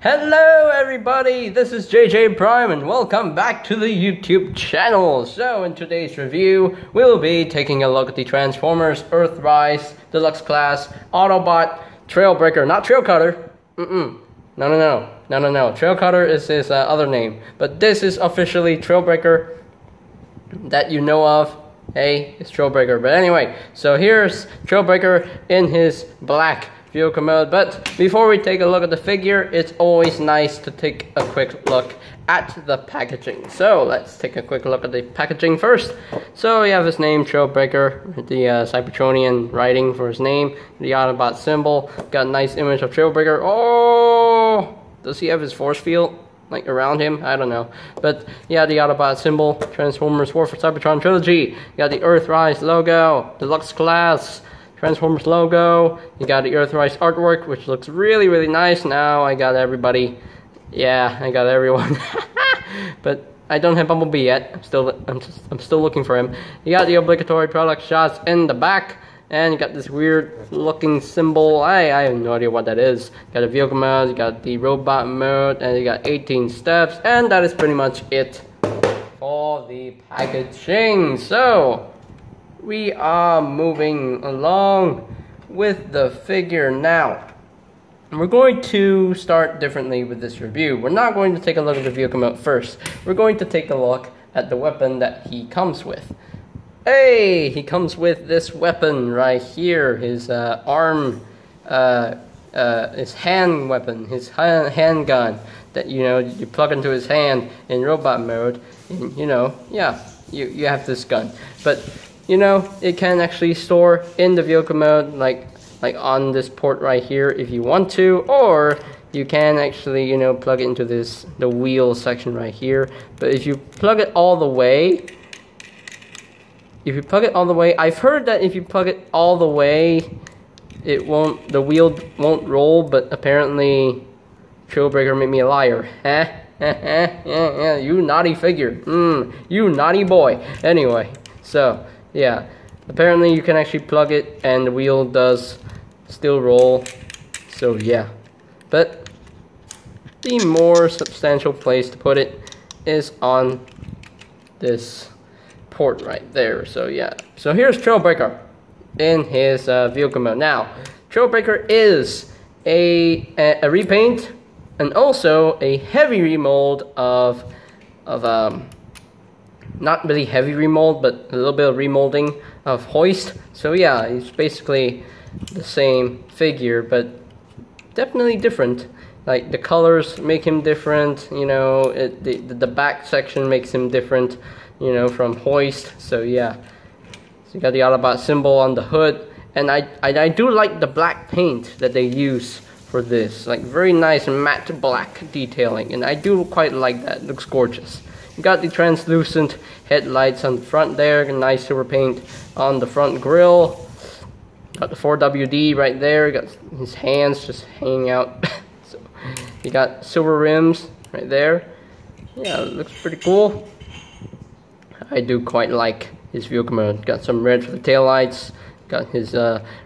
Hello everybody, this is JJ Prime and welcome back to the YouTube channel. So in today's review, we'll be taking a look at the Transformers Earthrise Deluxe Class Autobot Trailbreaker, not Trail Cutter. No. Trail Cutter is his other name, but this is officially Trailbreaker that you know of. Hey, it's Trailbreaker. But anyway, so here's Trailbreaker in his black vehicle mode. But before we take a look at the figure, it's always nice to take a quick look at the packaging. So let's take a quick look at the packaging first. So we have his name, Trailbreaker, the Cybertronian writing for his name, the Autobot symbol. Got a nice image of Trailbreaker. Oh, does he have his force field like around him? I don't know. But yeah, the Autobot symbol, Transformers War for Cybertron Trilogy. You got the Earthrise logo, Deluxe Class, Transformers logo. You got the Earthrise artwork, which looks really nice. Now I got everybody. Yeah, I got everyone. But I don't have Bumblebee yet. I'm still looking for him. You got the obligatory product shots in the back, and you got this weird looking symbol. I have no idea what that is. You got a vehicle mode, you got the robot mode, and you got 18 steps, and that is pretty much it for the packaging. So we are moving along with the figure now. We're going to start differently with this review. We're not going to take a look at the vehicle mode first. We're going to take a look at the weapon that he comes with. Hey, he comes with this weapon right here. His his hand weapon, his handgun that you plug into his hand in robot mode. And, you have this gun, but it can actually store in the vehicle mode, like on this port right here if you want to, or you can actually plug it into the wheel section right here. But if you plug it all the way, I've heard that if you plug it all the way, the wheel won't roll. But apparently, Trailbreaker made me a liar. Yeah, you naughty figure. You naughty boy. Anyway, so yeah, apparently you can actually plug it and the wheel does still roll. So yeah, but the more substantial place to put it is on this port right there. So yeah, so here's Trailbreaker in his vehicle mode. Now, Trailbreaker is a repaint and also a heavy remold of not really heavy remold, but a little bit of remolding of Hoist. So yeah, he's basically the same figure, but definitely different. Like the colors make him different, the back section makes him different, from Hoist. So yeah, so you got the Autobot symbol on the hood, and I do like the black paint that they use for this, like very nice matte black detailing, and I do quite like that. It looks gorgeous. You got the translucent headlights on the front there, nice silver paint on the front grille. Got the 4WD right there. You got his hands just hanging out. So you got silver rims right there. Yeah, it looks pretty cool. I do quite like his vehicle mode. Got some red for the taillights. Got his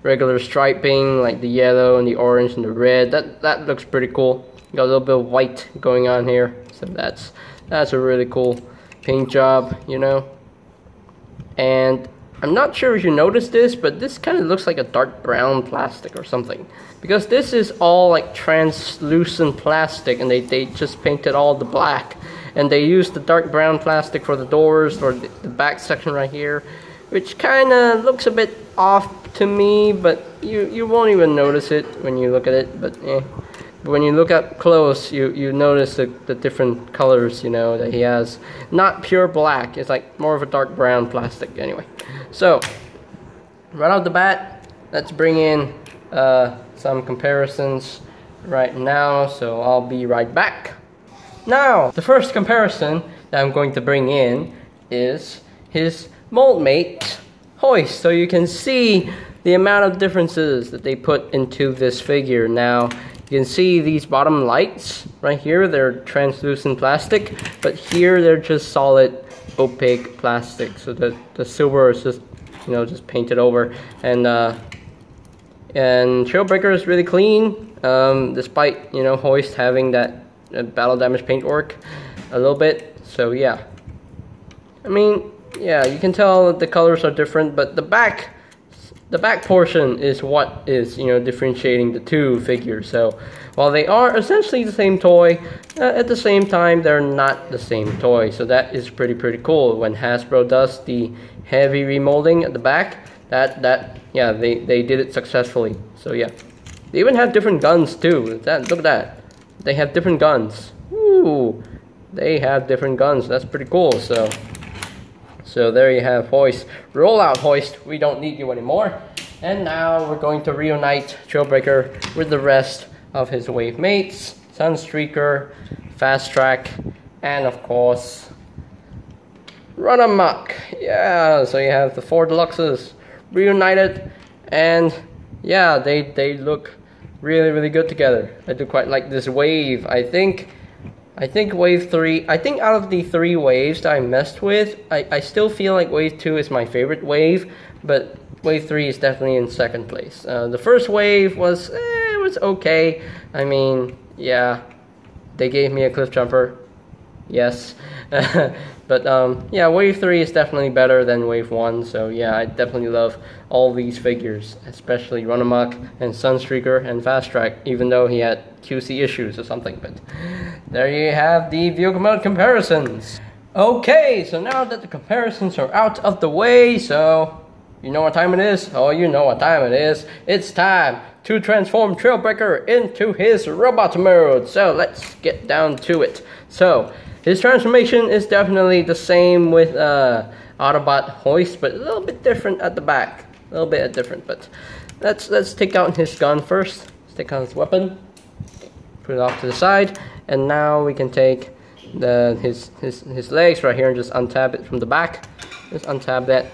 regular striping, like the yellow and the orange and the red. That looks pretty cool. Got a little bit of white going on here. So that's a really cool paint job, And I'm not sure if you noticed this, but this kind of looks like a dark brown plastic or something. Because this is all like translucent plastic, and they just painted all the black. And they used the dark brown plastic for the doors, or the back section right here, which kind of looks a bit off to me, but you won't even notice it when you look at it. But when you look up close, you notice the different colors, that he has. Not pure black, it's like more of a dark brown plastic. Anyway, so right off the bat, let's bring in some comparisons right now. So I'll be right back. Now, the first comparison that I'm going to bring in is his mold mate, Hoist. So you can see the amount of differences that they put into this figure. Now, you can see these bottom lights right here, they're translucent plastic, but here they're just solid opaque plastic. So the silver is just, just painted over, and And Trailbreaker is really clean, despite, you know, Hoist having that battle damage paintwork a little bit. So yeah, I mean, yeah, you can tell the colors are different, but the back portion is what is, you know, differentiating the two figures. So while they are essentially the same toy, at the same time they're not the same toy. So that is pretty cool. When Hasbro does the heavy remolding at the back, yeah, they did it successfully. So yeah, they even have different guns too. Look at that, they have different guns. Ooh, they have different guns. That's pretty cool. So there you have Hoist. Roll out, Hoist. We don't need you anymore. And now we're going to reunite Trailbreaker with the rest of his wave mates, Sunstreaker, Fast Track, and of course Run Amok. Yeah, so you have the 4 Deluxes reunited, and yeah, they look really good together. I do quite like this wave. I think wave 3, I think out of the 3 waves that I messed with, I still feel like wave 2 is my favorite wave, but wave 3 is definitely in second place. The first wave was, it was okay. I mean, yeah, they gave me a cliff jumper, yes. But yeah, wave 3 is definitely better than wave 1, so yeah, I definitely love all these figures, especially Run Amok and Sunstreaker and Fast Track, even though he had QC issues or something. But there you have the vehicle mode comparisons. Okay, so now that the comparisons are out of the way, so you know what time it is? Oh, you know what time it is. It's time to transform Trailbreaker into his robot mode. So let's get down to it. So his transformation is definitely the same with Autobot Hoist, but a little bit different at the back. A little bit different, but let's take out his gun first. Let's take out his weapon, put it off to the side, and now we can take his legs right here and just untab it from the back. Just untab that.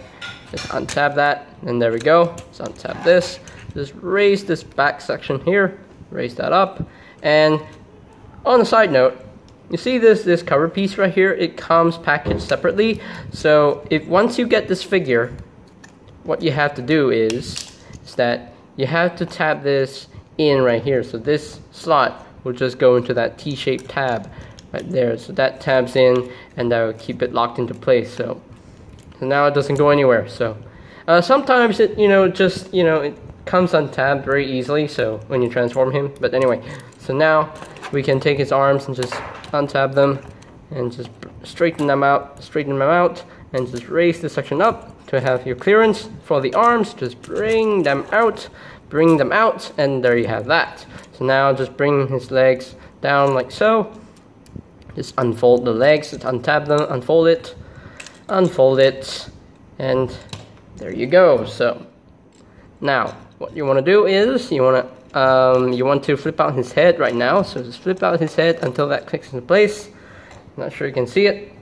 Just untab that, and there we go. Just untap this. Just raise this back section here. Raise that up, and on a side note, you see this cover piece right here? It comes packaged separately. So if once you get this figure, what you have to do is that you have to tab this in right here. So this slot will just go into that T-shaped tab right there. So that tabs in, and that will keep it locked into place. So now it doesn't go anywhere. So sometimes it, just, it comes untabbed very easily. So when you transform him, but anyway, so now we can take his arms and just untab them and just straighten them out, and just raise this section up to have your clearance for the arms. Just bring them out, and there you have that. So now just bring his legs down like so. Just unfold the legs, just untab them, unfold it, and there you go. So now what you want to do is you want to flip out his head right now. So just flip out his head until that clicks into place. Not sure you can see it.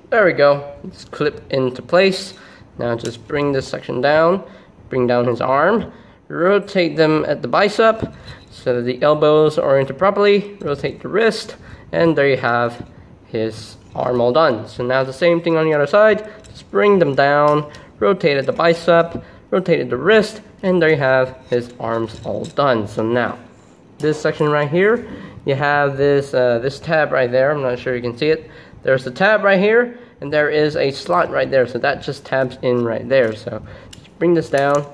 There we go. Just clip into place. Now just bring this section down. Bring down his arm. Rotate them at the bicep so that the elbows are oriented properly. Rotate the wrist, and there you have his arm all done. So now the same thing on the other side. Just bring them down. Rotate at the bicep. Rotate at the wrist, and there you have his arms all done. So now this section right here, you have this this tab right there. I'm not sure you can see it. There's a tab right here, and there is a slot right there. So that just tabs in right there. So just bring this down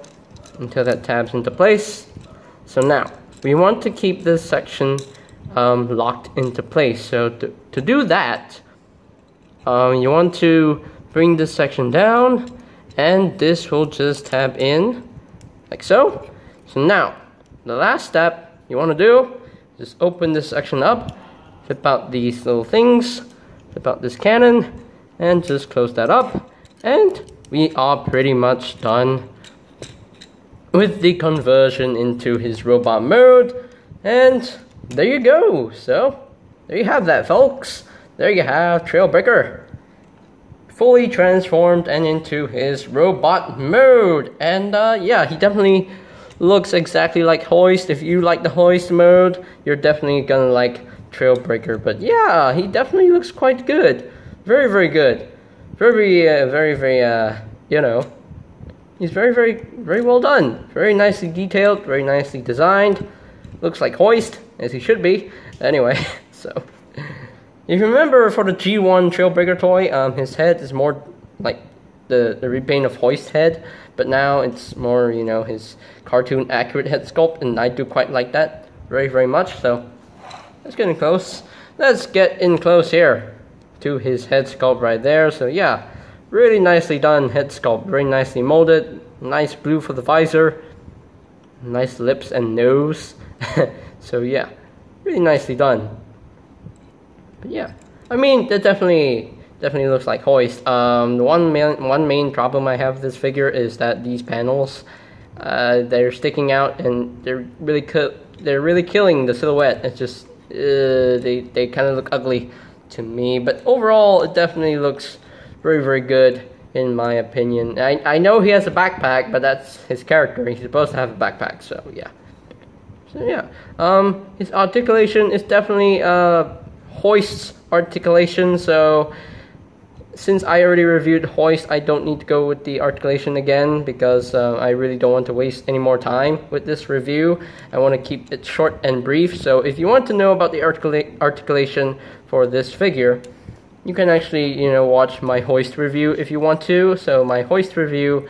until that tabs into place. So now we want to keep this section locked into place. So to do that, you want to bring this section down, and this will just tab in like so. So now the last step you want to do is just open this section up, flip out these little things, flip out this cannon, and just close that up, and we are pretty much done with the conversion into his robot mode. And there you go. So there you have that, folks. There you have Trailbreaker fully transformed and into his robot mode. And yeah, he definitely looks exactly like Hoist. If you like the Hoist mode, you're definitely gonna like Trailbreaker. But yeah, he definitely looks quite good. Very, very good. Very, he's very well done. Very nicely detailed, very nicely designed. Looks like Hoist, as he should be. Anyway, so if you remember for the G1 Trailbreaker toy, his head is more like the repaint of Hoist head, but now it's more, you know, his cartoon accurate head sculpt, and I do quite like that very much. So let's get in close. Let's get in close here to his head sculpt right there. So yeah, really nicely done head sculpt, very nicely molded, nice blue for the visor, nice lips and nose. So yeah, really nicely done. But yeah, I mean, that definitely looks like Hoist. The one main problem I have with this figure is that these panels, they're sticking out and they're really killing the silhouette. It's just they kind of look ugly to me. But overall, it definitely looks very good in my opinion. I know he has a backpack, but that's his character. He's supposed to have a backpack. So yeah. His articulation is definitely Hoist's articulation. So since I already reviewed Hoist, I don't need to go with the articulation again, because I really don't want to waste any more time with this review. I want to keep it short and brief. So if you want to know about the articulation for this figure, you can actually, you know, watch my Hoist review if you want to. So my Hoist review,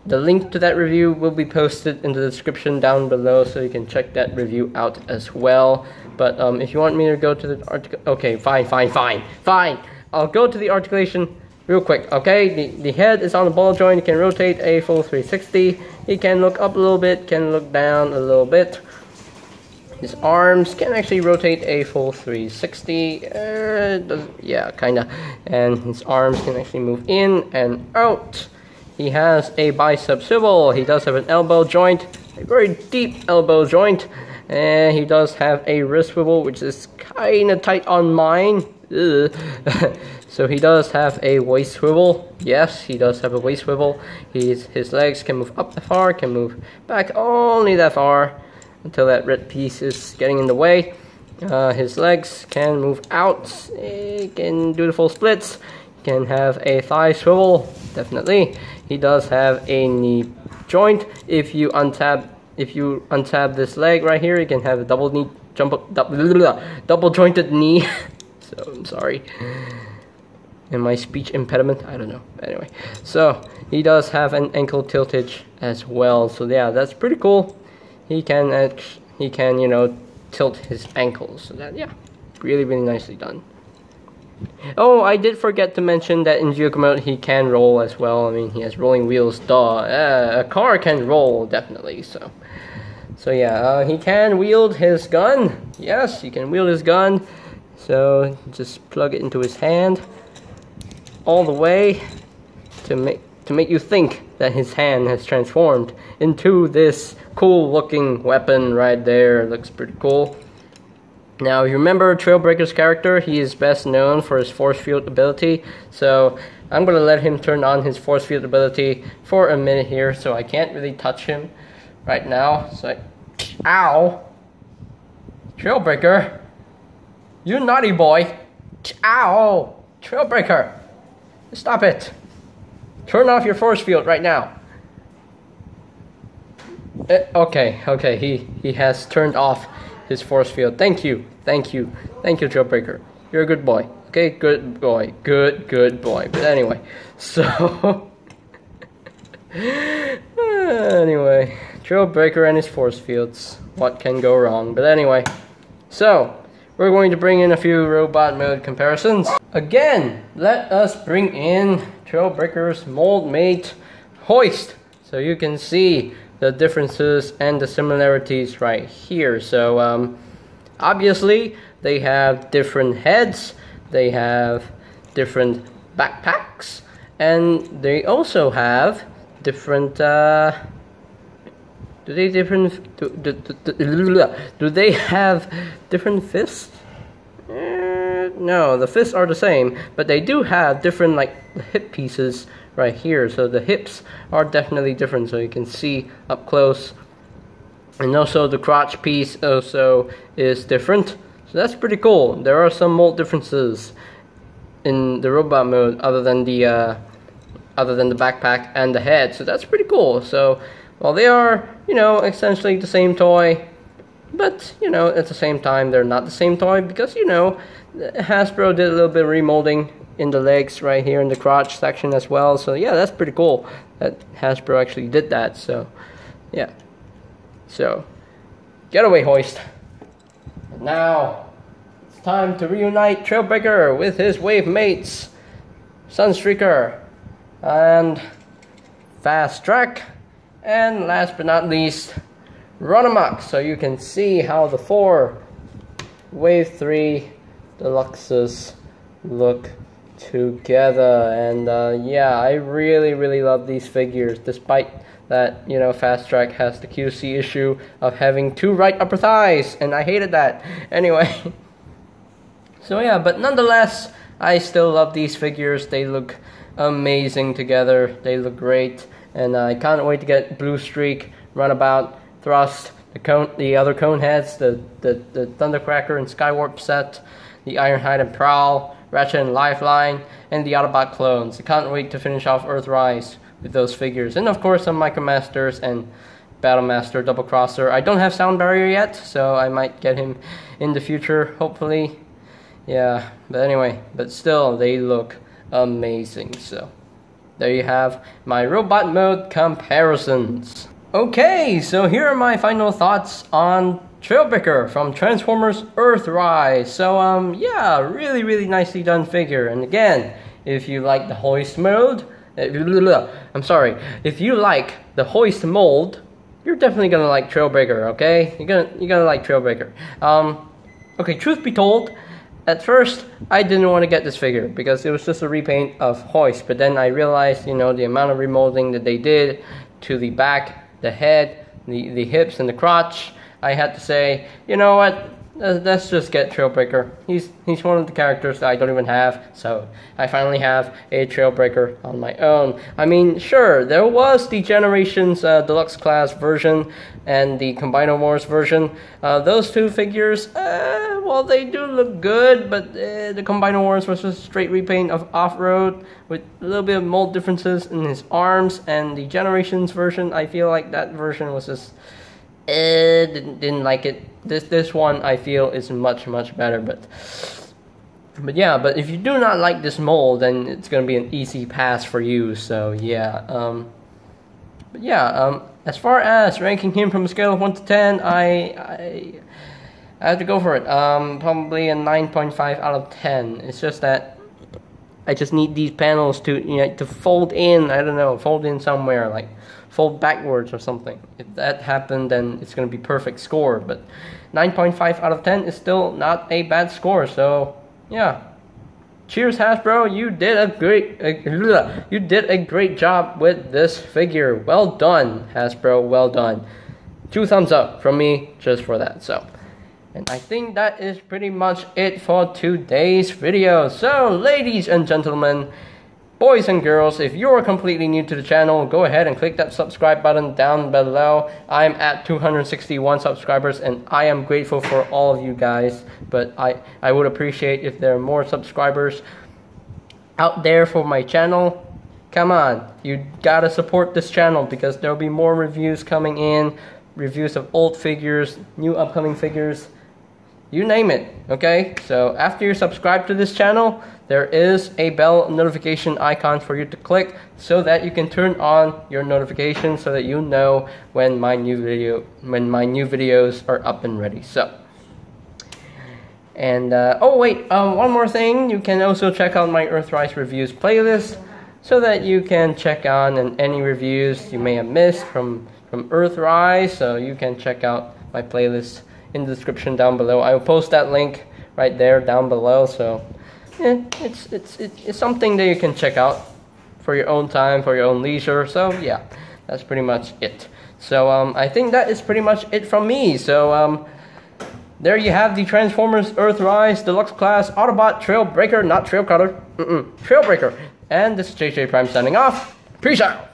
the link to that review will be posted in the description down below, so you can check that review out as well. But if you want me to go to the okay, fine. I'll go to the articulation real quick, okay? The head is on the ball joint. He can rotate a full 360. He can look up a little bit, can look down a little bit. His arms can actually rotate a full 360. Yeah, kinda. And his arms can actually move in and out. He has a bicep swivel. He does have an elbow joint, a very deep elbow joint. And he does have a wrist swivel, which is kinda tight on mine. So he does have a waist swivel. Yes, he does have a waist swivel. His legs can move up that far, can move back only that far, until that red piece is getting in the way. His legs can move out. He can do the full splits. He can have a thigh swivel, definitely. He does have a knee joint. If you untab this leg right here, you can have a double jointed knee. So I'm sorry. And my speech impediment, I don't know. Anyway, so he does have an ankle tiltage as well. So yeah, that's pretty cool. He can you know, tilt his ankles. So that, yeah, really nicely done. Oh, I did forget to mention that in vehicle mode he can roll as well. I mean, he has rolling wheels. Duh. A car can roll, definitely. So yeah, he can wield his gun. Yes, he can wield his gun. So just plug it into his hand all the way to make you think that his hand has transformed into this cool looking weapon right there. It looks pretty cool. Now, if you remember Trailbreaker's character, he is best known for his force field ability. So I'm going to let him turn on his force field ability for a minute here. So I can't really touch him right now. So ow! Trailbreaker! You naughty boy! Ow! Trailbreaker! Stop it! Turn off your force field right now. Okay, he has turned off his force field. Thank you, Trailbreaker. You're a good boy. Okay, good boy, good boy. But anyway, so anyway, Trailbreaker and his force fields. What can go wrong? But anyway, so we're going to bring in a few robot mode comparisons. Again, let us bring in Trailbreaker's mold mate Hoist, so you can see the differences and the similarities right here. So obviously they have different heads, they have different backpacks, and they also have different do they have different fists? No, the fists are the same, but they do have different, like, hip pieces right here. So the hips are definitely different, so you can see up close. And also the crotch piece also is different. So that's pretty cool. There are some mold differences in the robot mode other than the other than the backpack and the head. So that's pretty cool. So, well, they are, you know, essentially the same toy, but, you know, at the same time, they're not the same toy because, you know, Hasbro did a little bit of remolding in the legs right here in the crotch section as well. So, yeah, that's pretty cool that Hasbro actually did that. So, yeah. So, getaway hoist. And now, it's time to reunite Trailbreaker with his wave mates, Sunstreaker and Fast Track, and last but not least, Run Amok. So you can see how the 4 Wave 3 Deluxes look together. And yeah, I really love these figures, despite that, you know, Fast Track has the QC issue of having 2 right upper thighs, and I hated that. Anyway, so yeah, but nonetheless, I still love these figures. They look amazing together. They look great, and I can't wait to get Blue Streak, Runabout, Thrust, the other cone heads, the Thundercracker and Skywarp set, the Ironhide and Prowl, Ratchet and Lifeline, and the Autobot clones. I can't wait to finish off Earthrise with those figures, and of course some Micromasters and Battlemaster Double Crosser. I don't have Sound Barrier yet, so I might get him in the future, hopefully. Yeah, but anyway, but still, they look amazing. So, there you have my robot mode comparisons. Okay, so here are my final thoughts on Trailbreaker from Transformers Earthrise. So, yeah, really nicely done figure. And again, if you like the hoist mode, if you like the hoist mold, you're definitely gonna like Trailbreaker, okay? You're gonna like Trailbreaker. Okay, truth be told, at first, I didn't want to get this figure because it was just a repaint of Hoist, but then I realized, you know, the amount of remolding that they did to the back, the head, the hips, and the crotch, I had to say, you know what, let's just get Trailbreaker. He's one of the characters that I don't even have, so I finally have a Trailbreaker on my own. I mean, sure, there was the Generations Deluxe class version and the Combiner Wars version. Those 2 figures, well, they do look good, but the Combiner Wars was just a straight repaint of Off-Road with a little bit of mold differences in his arms, and the Generations version, I feel like that version was just didn't like it. This one I feel is much better, but yeah, but if you do not like this mold, then it's gonna be an easy pass for you. So yeah, but yeah, as far as ranking him from a scale of 1 to 10, I have to go for it. Probably a 9.5 out of 10. It's just that I just need these panels to, you know, to fold in. I don't know, fold in somewhere, like fold backwards or something. If that happened, then it's going to be perfect score. But 9.5 out of 10 is still not a bad score. So yeah, cheers Hasbro, you did a great job with this figure. Well done, Hasbro, well done. 2 thumbs up from me just for that. So, and I think that is pretty much it for today's video. So, ladies and gentlemen, boys and girls, if you are completely new to the channel, go ahead and click that subscribe button down below. I'm at 261 subscribers, and I am grateful for all of you guys. But I would appreciate if there are more subscribers out there for my channel. Come on, you gotta support this channel because there'll be more reviews coming in. Reviews of old figures, new upcoming figures, you name it, okay? So after you subscribe to this channel, there is a bell notification icon for you to click so that you can turn on your notifications so that you know when my new videos are up and ready. So, and oh wait, one more thing, you can also check out my Earthrise reviews playlist so that you can check on any reviews you may have missed from Earthrise. So you can check out my playlist in the description down below. I will post that link right there down below. So yeah, it's something that you can check out for your own time, for your own leisure. So yeah, that's pretty much it. So I think that is pretty much it from me. So there you have the Transformers Earthrise Deluxe Class Autobot Trailbreaker, not Trail Cutter, Trailbreaker. And this is JJ Prime signing off. Peace out.